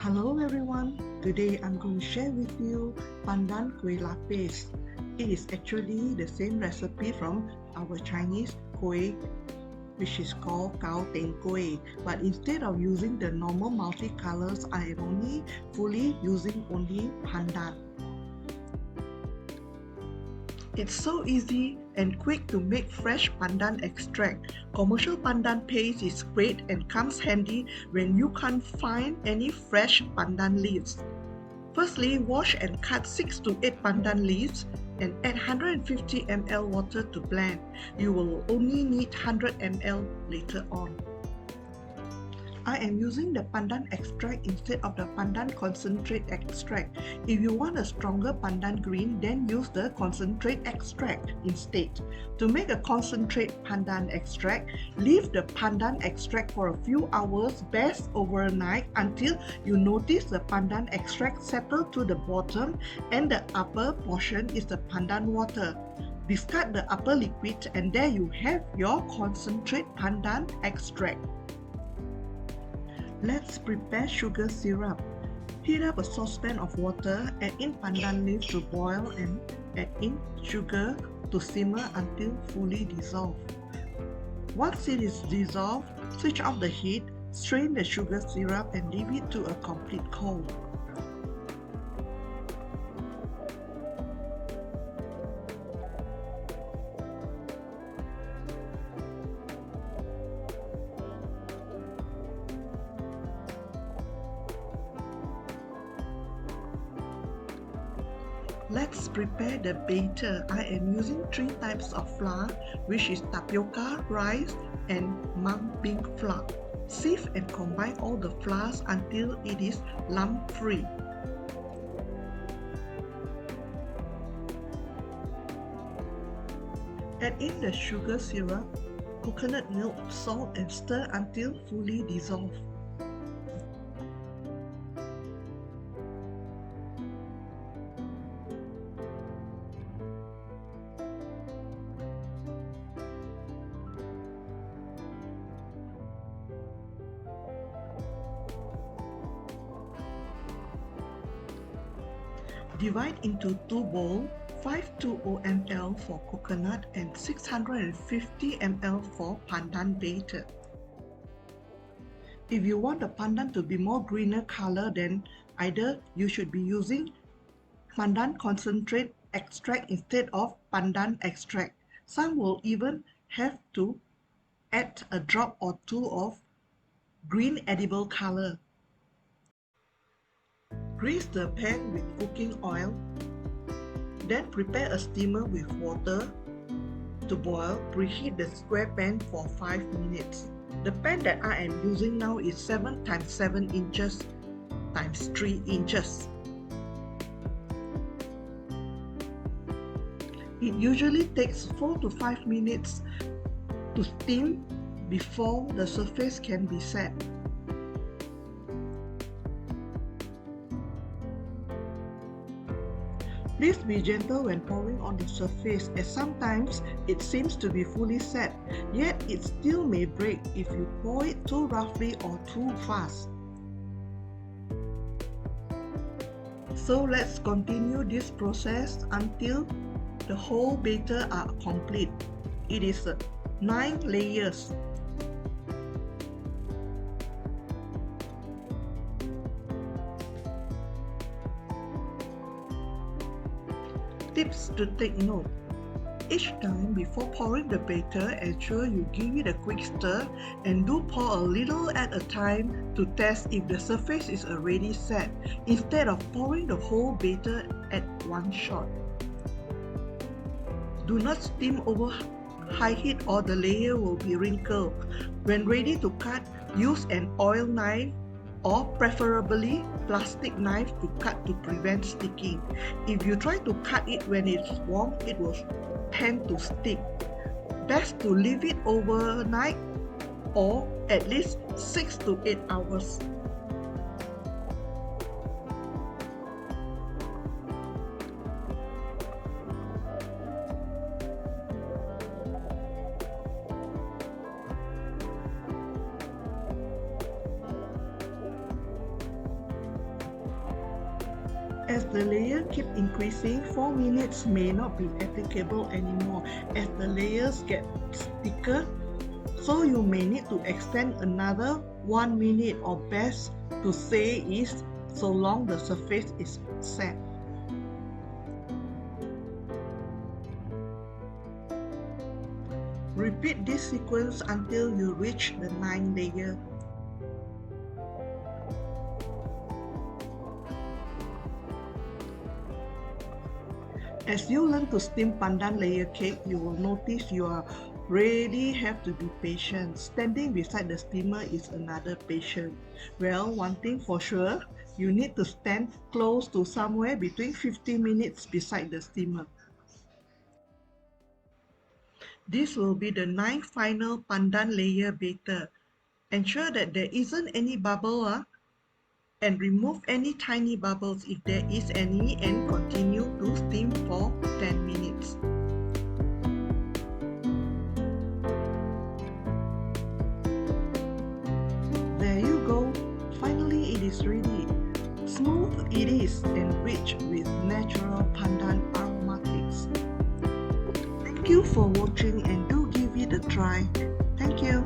Hello everyone, today I'm going to share with you Pandan Kuih Lapis. It is actually the same recipe from our Chinese kuih, which is called Gao Teng Kuih, but instead of using the normal multicolors, I am fully using only pandan. It's so easy and quick to make fresh pandan extract. Commercial pandan paste is great and comes handy when you can't find any fresh pandan leaves. Firstly, wash and cut 6 to 8 pandan leaves and add 150 ml water to blend. You will only need 100 ml later on. I am using the pandan extract instead of the pandan concentrate extract. If you want a stronger pandan green, then use the concentrate extract instead. To make a concentrate pandan extract, leave the pandan extract for a few hours, best overnight, until you notice the pandan extract settle to the bottom and the upper portion is the pandan water. Discard the upper liquid and there you have your concentrate pandan extract. Let's prepare sugar syrup. Heat up a saucepan of water, add in pandan leaf to boil and add in sugar to simmer until fully dissolved. Once it is dissolved, switch off the heat, strain the sugar syrup and leave it to a complete cold. Let's prepare the batter. I am using 3 types of flour, which is tapioca, rice, and mung bean flour. Sieve and combine all the flours until it is lump-free. Add in the sugar syrup, coconut milk, salt, and stir until fully dissolved. Divide into 2 bowls, 520 ml for coconut and 650 ml for pandan batter. If you want the pandan to be more greener color, then either you should be using pandan concentrate extract instead of pandan extract. Some will even have to add a drop or two of green edible color. Grease the pan with cooking oil. Then prepare a steamer with water to boil. Preheat the square pan for 5 minutes. The pan that I am using now is 7 x 7 inches x 3 inches. It usually takes 4 to 5 minutes to steam before the surface can be set. Please be gentle when pouring on the surface, as sometimes it seems to be fully set, yet it still may break if you pour it too roughly or too fast. So let's continue this process until the whole batter are complete. It is 9 layers. Tips to take note. Each time before pouring the batter, ensure you give it a quick stir and do pour a little at a time to test if the surface is already set, instead of pouring the whole batter at one shot. Do not steam over high heat or the layer will be wrinkled. When ready to cut, use an oil knife or preferably plastic knife to cut to prevent sticking. If you try to cut it when it's warm, it will tend to stick. Best to leave it overnight or at least 6 to 8 hours. As the layer keep increasing, 4 minutes may not be applicable anymore as the layers get thicker, so you may need to extend another 1 minute, or best to say is so long the surface is set. Repeat this sequence until you reach the 9th layer. As you learn to steam pandan layer cake, you will notice you really have to be patient. Standing beside the steamer is another patient. Well, one thing for sure, you need to stand close to somewhere between 50 minutes beside the steamer. This will be the 9th final pandan layer batter. Ensure that there isn't any bubble and remove any tiny bubbles if there is any, and continue to steam for 10 minutes. There you go. Finally it is ready. Smooth it is and rich with natural pandan aromatics. Thank you for watching and do give it a try. Thank you.